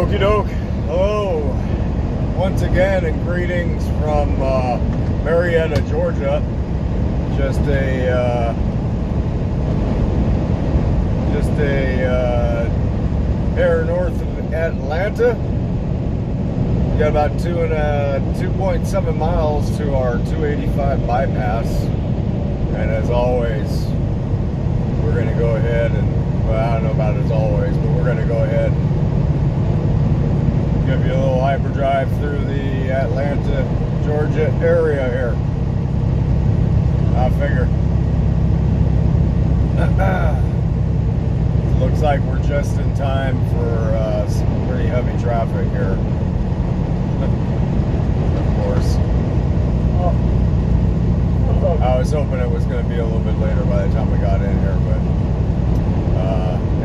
Okie doke. Hello, once again, and greetings from Marietta, Georgia. Just a hair north of Atlanta. We got about 2.7 miles to our 285 bypass, and as always, we're going to go ahead and, well, I don't know about as always, but we're going to go ahead and give you a little hyperdrive through the Atlanta, Georgia area here. I figure. Looks like we're just in time for some pretty heavy traffic here. Of course. I was hoping it was going to be a little bit later by the time we got in here, but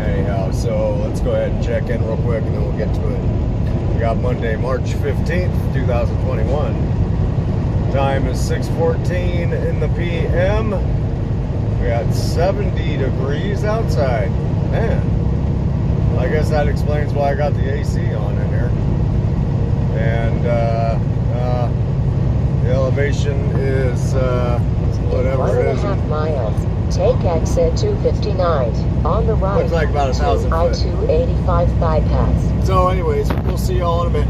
anyhow, so let's go ahead and check in real quick and then we'll get to it. We got Monday, March 15th, 2021. Time is 6:14 in the p.m. We got 70 degrees outside. Man, I guess that explains why I got the AC on in here. And the elevation is whatever it is. 1.5 miles. Take exit 259 on the right. Looks like about 1,000 foot. I-285 bypass. So anyways, we'll see y'all in a minute.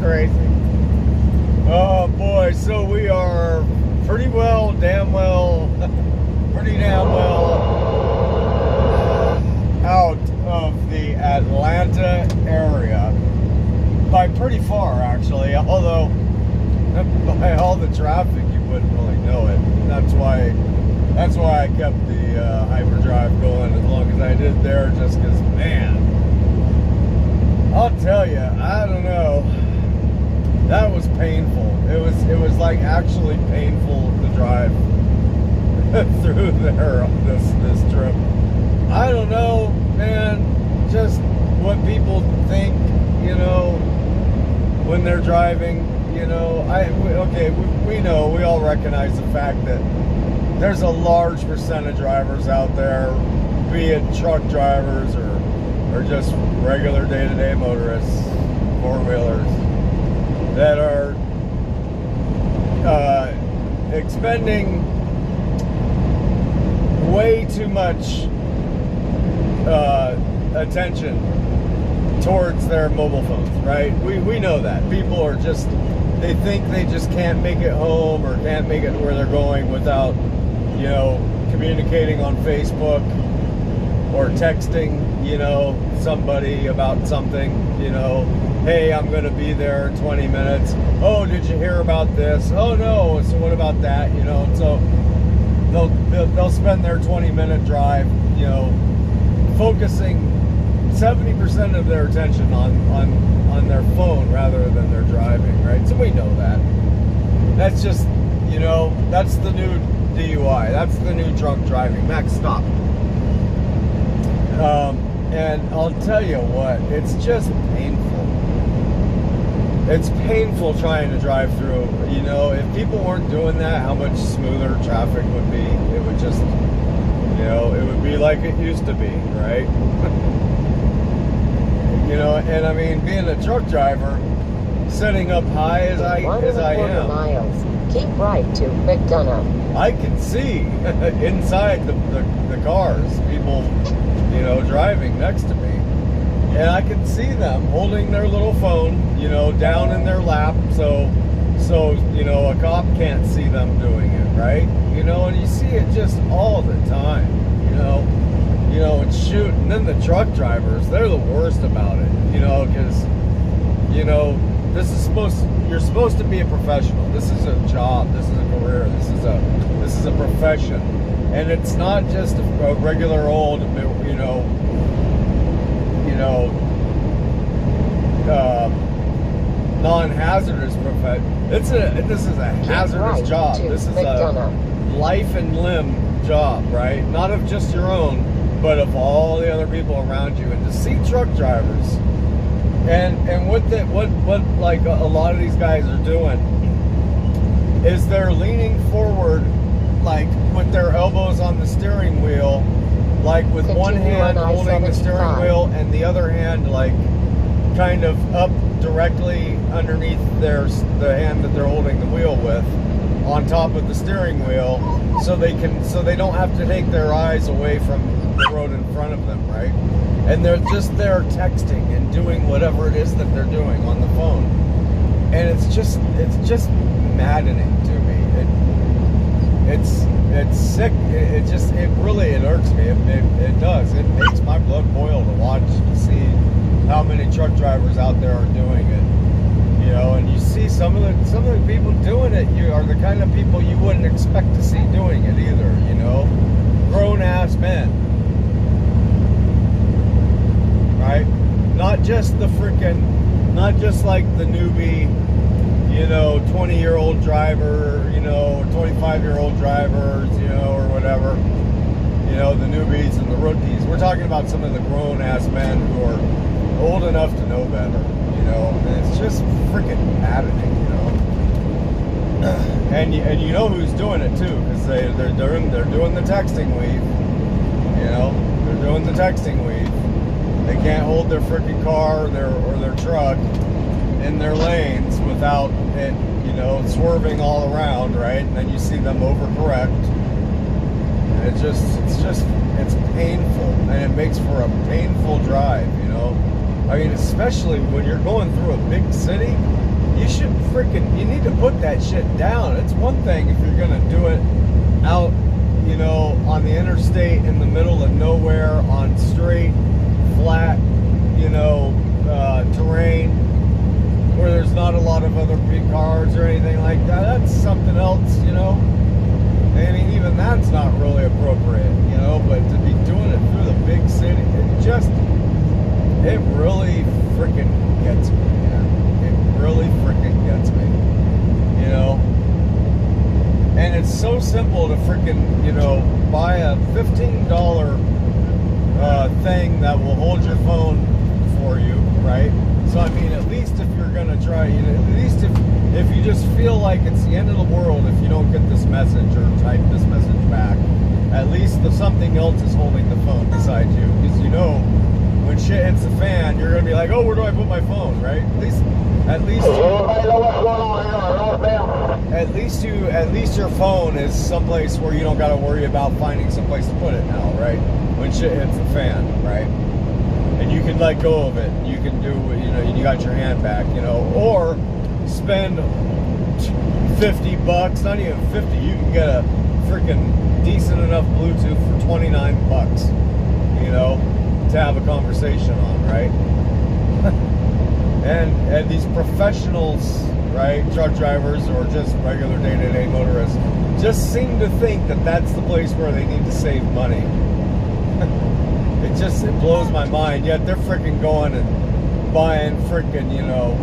crazy. Oh boy, so we are pretty damn well out of the Atlanta area. By pretty far, actually. Although, by all the traffic, you wouldn't really know it. That's why I kept the hyperdrive going as long as I did there, just because, man, I'll tell you, I don't know. That was painful. It was like actually painful to drive through there on this trip. I don't know, man. Just what people think, you know, when they're driving. You know, we know, we all recognize the fact that there's a large percent of drivers out there, be it truck drivers or just regular day-to-day motorists, four-wheelers, that are expending way too much attention towards their mobile phones, right? We know that. People are just, they think they just can't make it home or can't make it where they're going without, you know, communicating on Facebook or texting, you know, somebody about something, you know, hey, I'm going to be there in 20 minutes. Oh, did you hear about this? Oh, no. So what about that? You know, so they'll spend their 20-minute drive, you know, focusing 70% of their attention on their phone rather than their driving, right? So we know that. That's just, you know, that's the new DUI. That's the new drunk driving. Max, stop. And I'll tell you what, it's just painful. It's painful trying to drive through. You know, if people weren't doing that, how much smoother traffic would be. It would just, you know, it would be like it used to be, right? You know, and I mean, being a truck driver, sitting up high as I am, miles. Keep right to McDonough. I can see inside the cars, people, you know, driving next to me. And I can see them holding their little phone, you know, down in their lap, so you know, a cop can't see them doing it, right? You know, and you see it just all the time, you know, and shoot. And then the truck drivers, they're the worst about it, you know, because, you know, you're supposed to be a professional. This is a job. This is a career. This is a profession, and it's not just a regular old, you know, non-hazardous profession. This is a hazardous job. This is a life and limb job, right? Not of just your own, but of all the other people around you. And to see truck drivers, and what like a lot of these guys are doing is they're leaning forward, like with their elbows on the steering wheel, like with one hand holding the steering wheel and the other hand like kind of up directly underneath the hand that they're holding the wheel with, on top of the steering wheel, so they don't have to take their eyes away from the road in front of them, right? And they're just there texting and doing whatever it is that they're doing on the phone, and it's just maddening to me. It's sick. It really irks me. It does. It makes my blood boil to watch, to see how many truck drivers out there are doing it. You know, and you see some of the people doing it. You are the kind of people you wouldn't expect to see doing it either. You know, grown ass men, right? Not just like the newbie, you know, 20-year-old driver, you know, or 25-year-old drivers, you know, or whatever, you know, the newbies and the rookies. We're talking about some of the grown-ass men who are old enough to know better, you know, and it's just freaking maddening, you know. And you know who's doing it too, because they're doing the texting weave, you know, they're doing the texting weave. They can't hold their freaking car or their truck in their lanes without it, you know, swerving all around, right? And then you see them overcorrect. And it's painful, and it makes for a painful drive, you know. I mean, especially when you're going through a big city, you should you need to put that shit down. It's one thing if you're gonna do it out, you know, on the interstate in the middle of nowhere on straight, flat, you know, terrain where there's not a lot of other big cars or anything like that. That's something else, you know. I mean, even that's not really appropriate, you know, but to be doing it through the big city, it really freaking gets me, man. It really freaking gets me, you know. And it's so simple to freaking, you know, buy a $15 thing that will hold your phone for you, right? So, I mean, at least if you're going to try, you know, at least if you just feel like it's the end of the world if you don't get this message or type this message back, at least something else is holding the phone beside you. Because, you know, when shit hits the fan, you're going to be like, oh, where do I put my phone, right? At least your phone is someplace where you don't got to worry about finding someplace to put it now, right? When shit hits the fan, right? And you can let go of it. You can do, you know, you got your hand back, you know, or spend $50, not even 50, you can get a freaking decent enough Bluetooth for $29, you know, to have a conversation on, right? and these professionals, right, truck drivers or just regular day-to-day motorists, just seem to think that that's the place where they need to save money. It blows my mind. Yet they're freaking going and buying freaking, you know,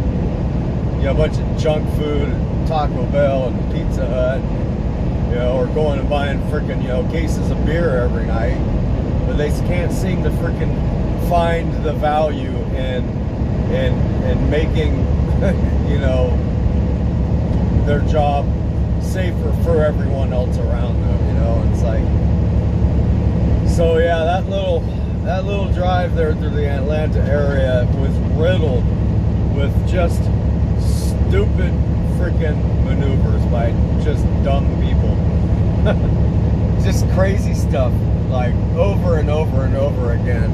a bunch of junk food at Taco Bell and Pizza Hut, you know, or going and buying freaking, you know, cases of beer every night. But they can't seem to freaking find the value in making, you know, their job safer for everyone else around them, you know. It's like, so yeah, that little drive there through the Atlanta area was riddled with just stupid freaking maneuvers by just dumb people. Just crazy stuff, like over and over and over again.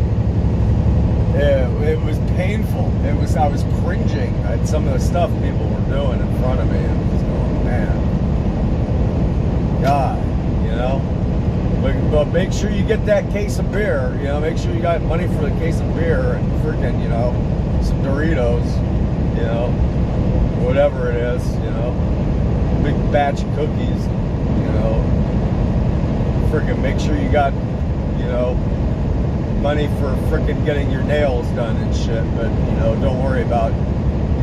It was painful. I was cringing at some of the stuff people were doing in front of me. And just going, man, God, you know. But make sure you get that case of beer. You know, make sure you got money for the case of beer and freaking, you know, some Doritos, you know, whatever it is, you know, big batch of cookies, you know. Freaking make sure you got, you know, money for freaking getting your nails done and shit. But, you know, don't worry about,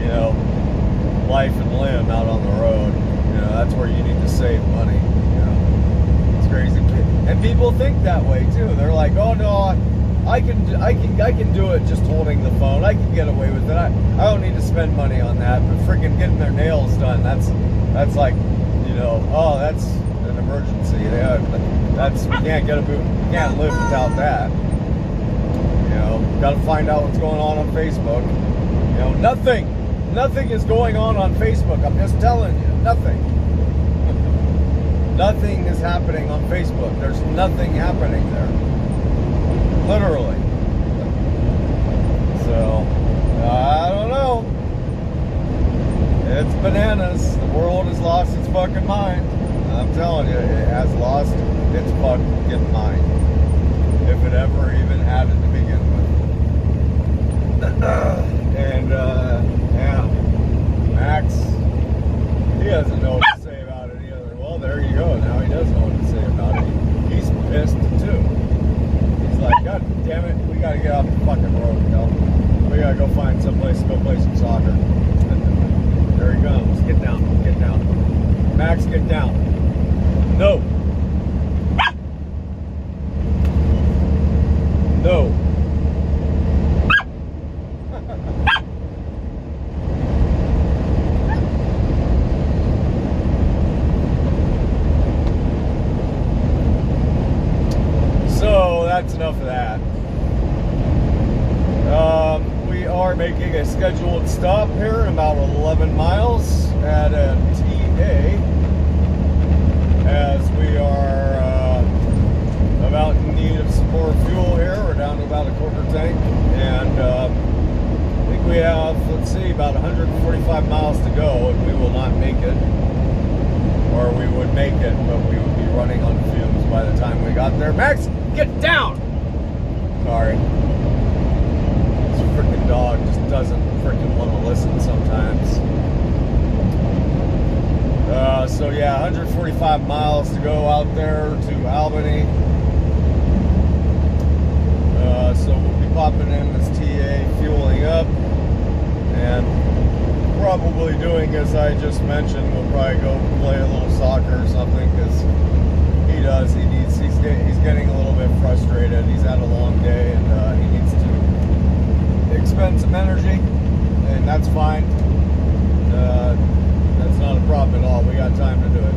you know, life and limb out on the road. You know, that's where you need to save money. You know, it's crazy. And people think that way too. They're like, oh no, I can do it just holding the phone. I can get away with it. I don't need to spend money on that. But freaking getting their nails done, that's like, you know, oh, that's an emergency. Yeah, you can't live without that. You know, got to find out what's going on Facebook. You know, nothing is going on Facebook. I'm just telling you, nothing. Nothing is happening on Facebook. There's nothing happening there. Literally. So, I don't know. It's bananas. The world has lost its fucking mind. I'm telling you, it has lost its fucking mind. If it ever even had it to begin with. And, yeah. Max, he doesn't know what to say about it either. Well, there you go. Now he does know what to say about it. He's pissed too. He's like, God damn it, we gotta get off the fucking road, you know? We gotta go find someplace to go play some soccer. There he comes. Get down. Get down. Max, get down. No. No. So that's enough of that. We are making a scheduled stop here in about 11 miles at a TA, as we are about in need of some more fuel here. We're down to about a quarter tank, and we we have, let's see, about 145 miles to go, and we will not make it. Or we would make it, but we would be running on fumes by the time we got there. Max, get down! Sorry. This freaking dog just doesn't freaking want to listen sometimes. So yeah, 145 miles to go out there to Albany. So we'll be popping in this TA, fueling up, and probably doing as I just mentioned. We'll probably go play a little soccer or something, because he's getting a little bit frustrated. He's had a long day, and he needs to expend some energy, and that's fine. That's not a problem at all. We got time to do it.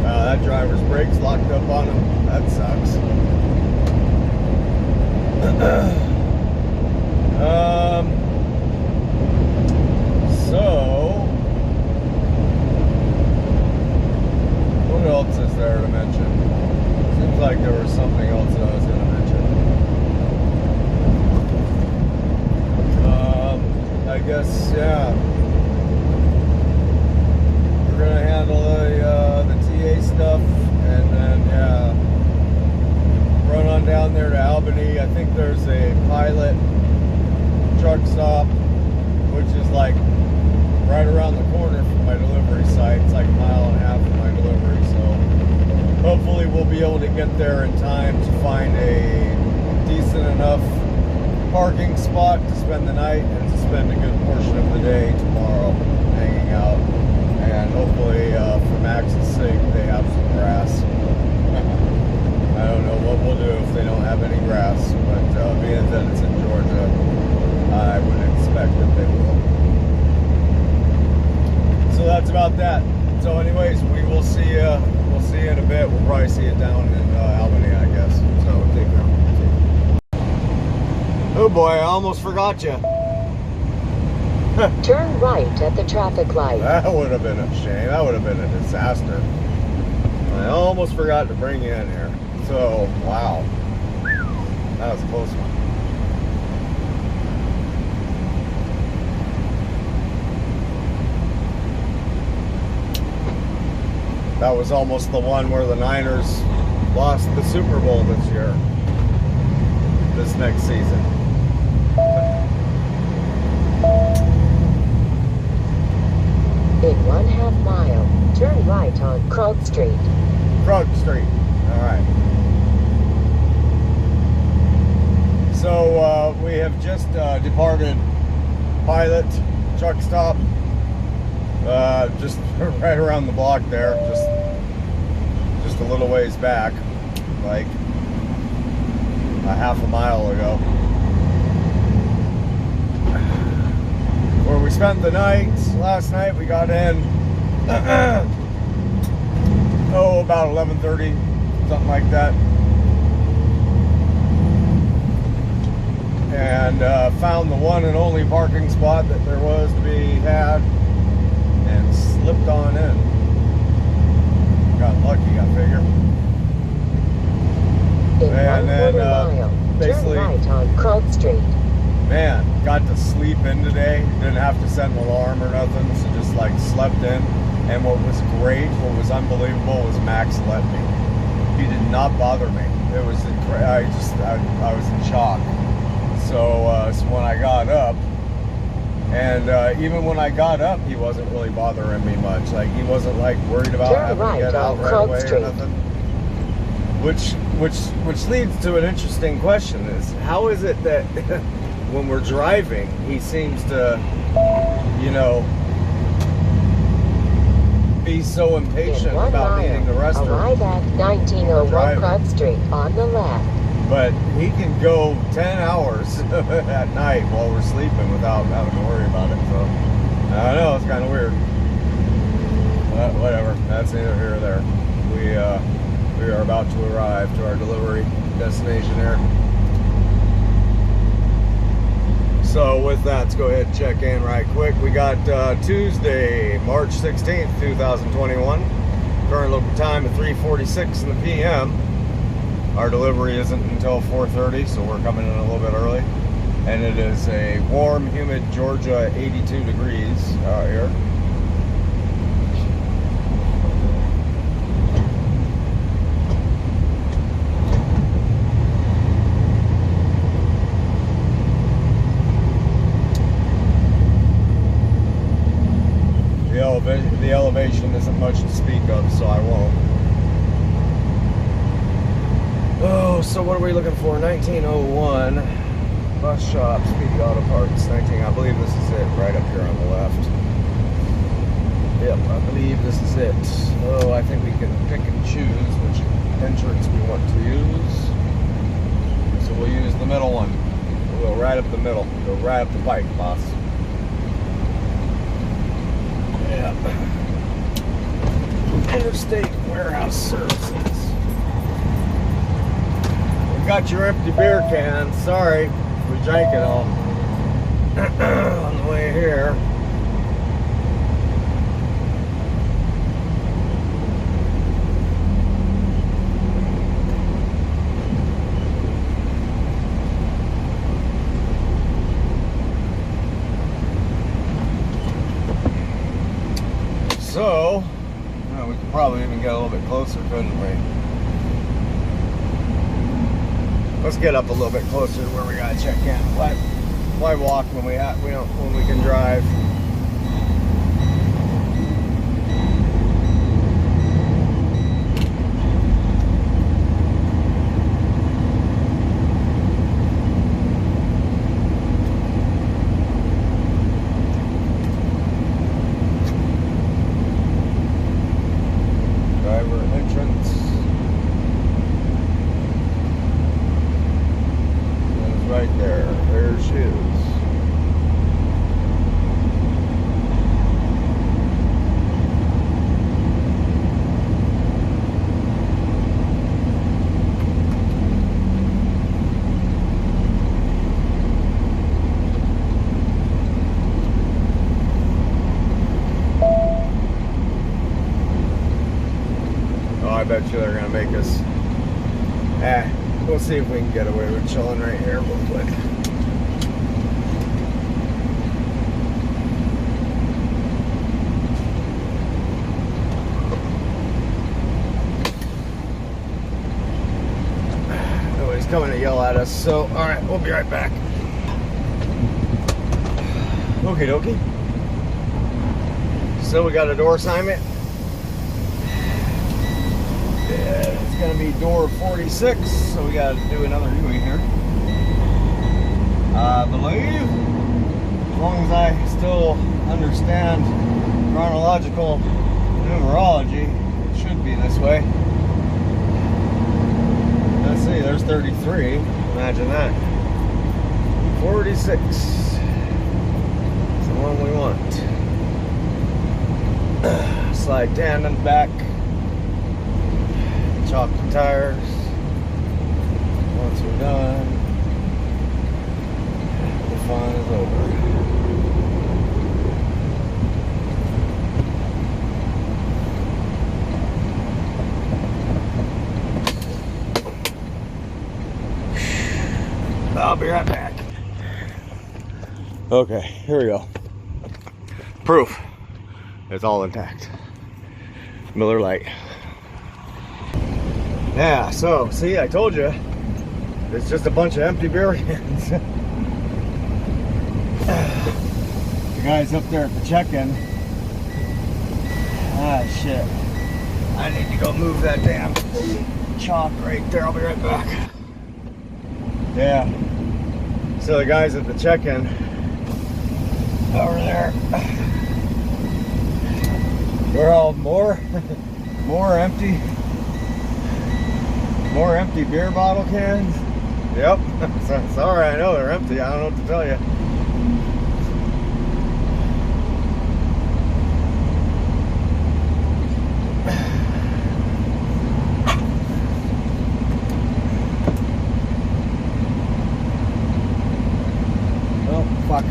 That driver's brakes locked up on him. That sucks. So what else is there to mention? Seems like there was something else that I was going to mention. I guess, yeah. We're going to handle the TA stuff, and then, yeah, run on down there to Albany. I think there's a pilot truck stop, which is like right around the corner from my delivery site. It's like a mile and a half from my delivery, so hopefully we'll be able to get there in time to find a decent enough parking spot to spend the night and to spend a good portion of the day tomorrow hanging out. And hopefully, for Max's sake, they have some grass. I don't know what we'll do if they don't have any grass, but being that it's in Georgia, I would expect that they will. So that's about that. So anyways, we will see we'll see you in a bit. We'll probably see it down in Albany, I guess. So take care. Oh boy, I almost forgot you. Turn right at the traffic light. That would have been a shame. That would have been a disaster. I almost forgot to bring you in here. So, wow. That was a close one. That was almost the one where the Niners lost the Super Bowl this year. This next season. In 1/2 mile, turn right on Krog Street. Krog Street. All right. So we have just departed Pilot truck stop. Just right around the block there. Just a little ways back, like a half a mile ago. Where we spent the night last night. We got in about 11:30, something like that, and found the one and only parking spot that there was to be had, and slipped on in. Got lucky, I figure. In 1/4 mile, basically, turn right on Krog Street. Man, got to sleep in today. Didn't have to set an alarm or nothing, so just like slept in. And what was great, what was unbelievable, was Max let me. He did not bother me. It was I was in shock. So when I got up, and even when I got up, he wasn't really bothering me much. Like, he wasn't like worried about having to get out right away or nothing. Which leads to an interesting question: is how is it that when we're driving, he seems to, be so impatient about needing the restroom. Arrive at 1901 Krog Street on the left. But he can go 10 hours at night while we're sleeping without having to worry about it. So I don't know, it's kind of weird. But whatever, that's neither here or there. We are about to arrive to our delivery destination here. So with that, let's go ahead and check in right quick. We got Tuesday, March 16th, 2021. Current local time at 3:46 in the p.m. Our delivery isn't until 4:30, so we're coming in a little bit early. And it is a warm, humid Georgia, 82 degrees out here. The elevation isn't much to speak of, so I won't. Oh, so what are we looking for? 1901 bus shop, Speedy Auto Parts. I believe this is it, right up here on the left. Yep, I believe this is it. Oh, I think we can pick and choose which entrance we want to use. So we'll use the middle one. We'll go right up the middle. Go right up the pike, boss. Yeah. Interstate Warehouse Services. We got your empty beer cans. Sorry, we drank it all on the way here. So, we could probably even get a little bit closer, couldn't we? Let's get up a little bit closer to where we gotta check in. Why walk when we can drive? Right there. There she is. Oh, I bet you they're gonna make us. We'll see if we can get away with chilling right here real quick. Nobody's coming to yell at us, so alright, we'll be right back. Okie dokie. So we got a door assignment. Yeah, it's gonna be door 46, so we gotta do another viewing here. I believe, as long as I still understand chronological numerology, it should be this way. Let's see, there's 33. Imagine that. 46. It's the one we want. Slide tandem back. Chalk the tires. Once we're done, the fun is over. I'll be right back. Okay, here we go. Proof. It's all intact. Miller Lite. Yeah, so, see, I told you, it's just a bunch of empty beer cans. The guy's up there at the check-in. Ah, shit. I need to go move that damn chalk right there. I'll be right back. Yeah. So the guys at the check-in over there, we're all more empty beer bottle cans. Yep. Sorry, I know they're empty. I don't know what to tell you. Oh, fuck.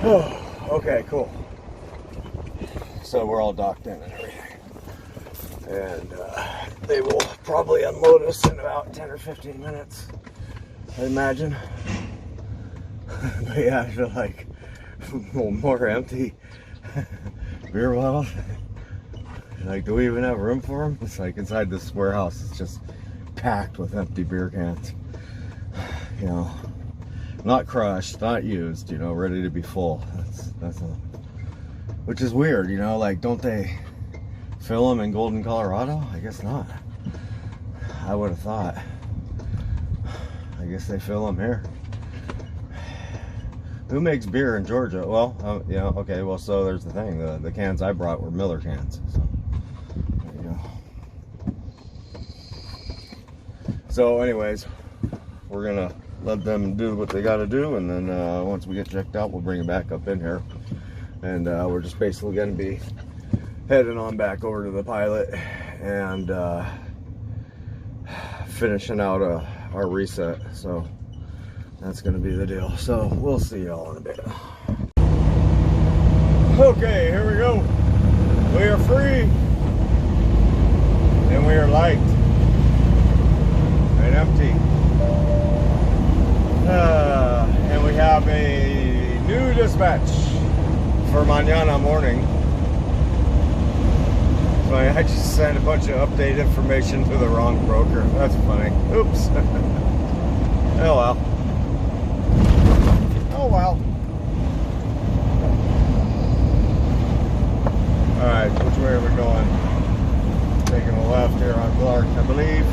Oh, okay, cool. So we're all docked in and everything. And they will probably unload us in about 10 or 15 minutes, I imagine. But yeah, I feel like more empty beer bottles. Like, do we even have room for them? It's like inside this warehouse, it's just packed with empty beer cans. You know, not crushed, not used, you know, ready to be full. Which is weird, you know, like, don't they fill them in Golden, Colorado? I guess not. I would have thought. I guess they fill them here. Who makes beer in Georgia? Well, yeah, okay, well, so there's the thing. The cans I brought were Miller cans. So, there you go. So, anyways, we're going to let them do what they got to do. And then once we get checked out, we'll bring it back up in here. And we're just basically going to be heading on back over to the pilot and finishing out our reset. So that's going to be the deal. So we'll see y'all in a bit. Okay, here we go. We are free and we are light and empty. And we have a new dispatch for mañana morning. So I just sent a bunch of update information to the wrong broker. That's funny. Oops. Oh well. Oh well. Alright, which way are we going? Taking a left here on Clark, I believe.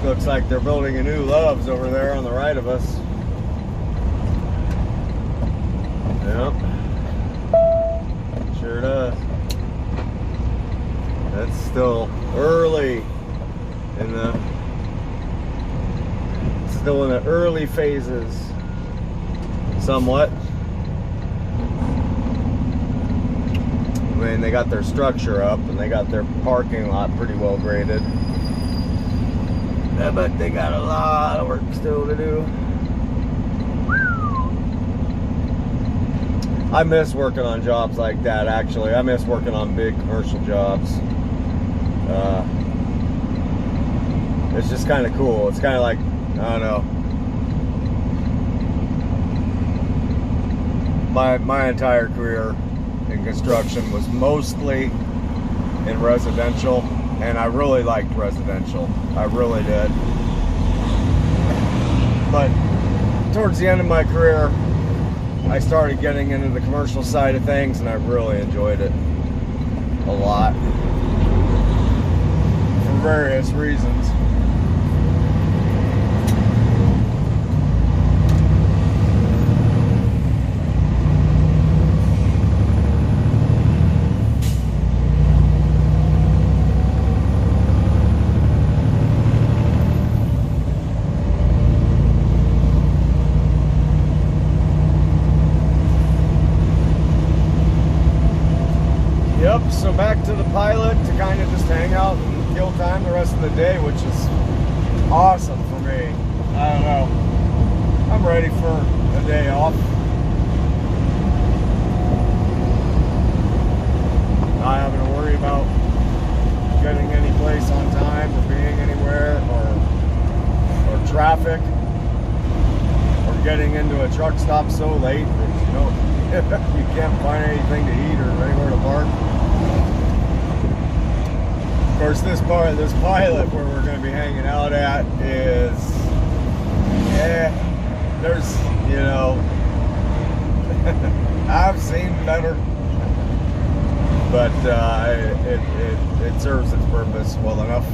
Looks like they're building a new Love's over there on the right of us. Yep. Sure does. That's still early in the early phases, somewhat. I mean, they got their structure up and they got their parking lot pretty well graded. Yeah, but they got a lot of work still to do. I miss working on jobs like that, actually. I miss working on big commercial jobs. It's just kind of cool. It's kind of like, I don't know. My entire career in construction was mostly in residential, and I really liked residential. I really did. But towards the end of my career, I started getting into the commercial side of things, and I really enjoyed it a lot for various reasons. So back to the pilot to kind of just hang out and kill time the rest of the day, which is awesome for me. I don't know. I'm ready for a day off. Not having to worry about getting any place on time or being anywhere or traffic or getting into a truck stop so late that you can't find anything to eat or anywhere to park. Of course, this pilot where we're going to be hanging out at is, there's, I've seen better, but it serves its purpose well enough.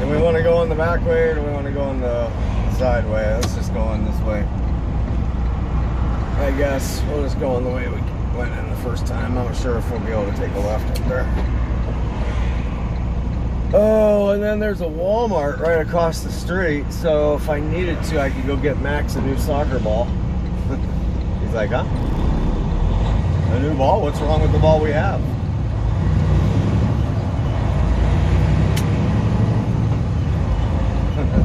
Do we want to go in the back way or do we want to go in the side way? Let's just go in this way. I guess we'll just go in the way we went in the first time. I'm not sure if we'll be able to take a left up there. Oh, and then there's a Walmart right across the street, so if I needed to, I could go get Max a new soccer ball. He's like, huh? A new ball? What's wrong with the ball we have?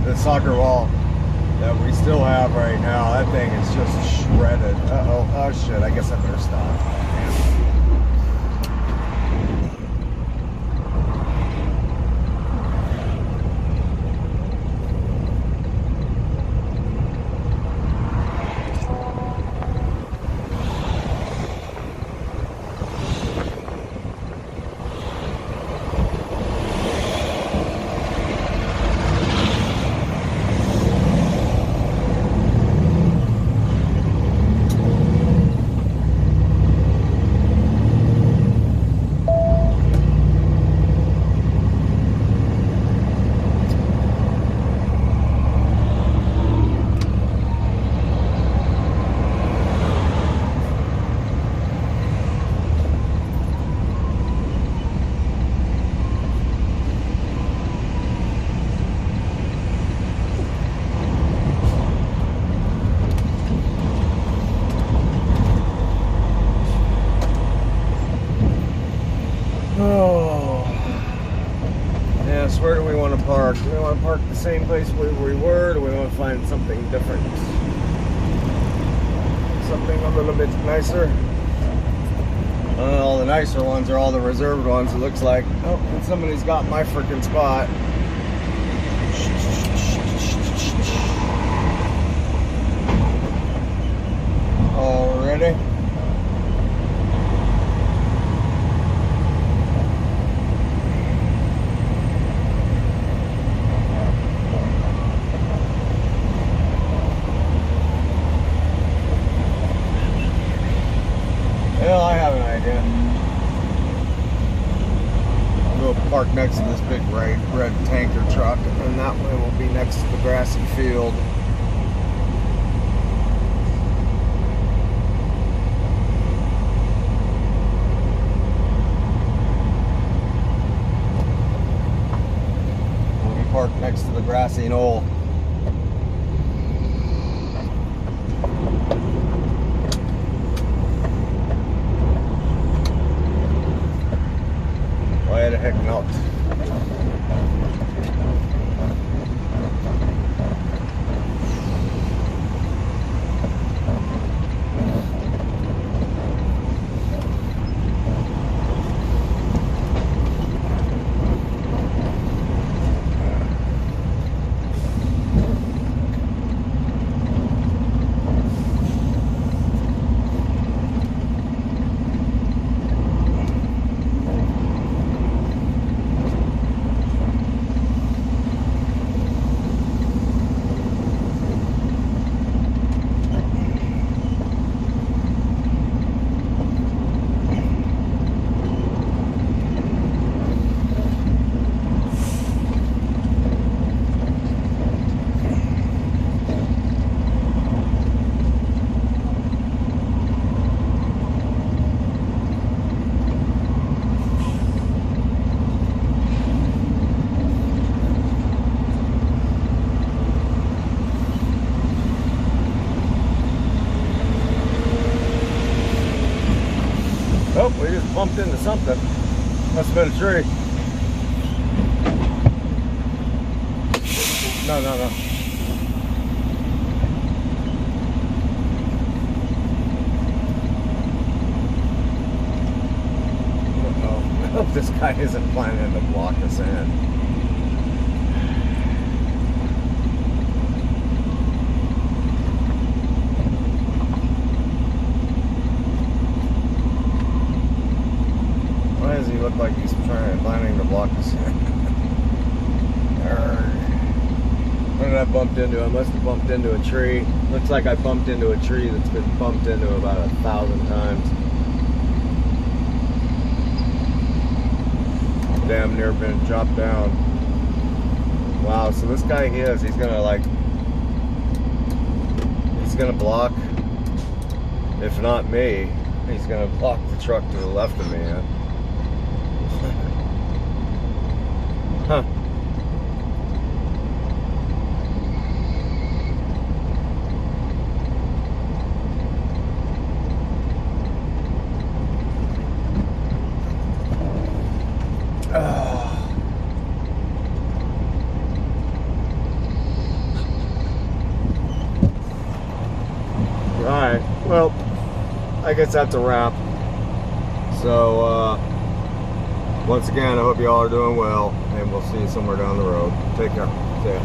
The soccer ball that we still have right now. That thing is just shredded. Uh-oh. Oh, shit. I guess I better stop. Oh, yes, where do we want to park? Do we want to park the same place where we were? Do we want to find something different? Something a little bit nicer? All the nicer ones are all the reserved ones, it looks like. Oh, and somebody's got my freaking spot. Already? Well, I have an idea. We'll park next to this big red tanker truck, and then that way we'll be next to the grassy field. We'll be parked next to the grassy knoll. Why the heck not? Oh, we just bumped into something. Must have been a tree. No. I hope this guy isn't planning to block us in. Why does he look like he's planning to block us in? What did I bump into? I must have bumped into a tree. Looks like I bumped into a tree that's been bumped into about 1,000 times. Damn near been chopped down. Wow, so this guy he's gonna block, if not me, he's gonna block the truck to the left of me. Huh. Alright, well, I guess that's a wrap. So, once again, I hope you all are doing well, and we'll see you somewhere down the road. Take care. See ya.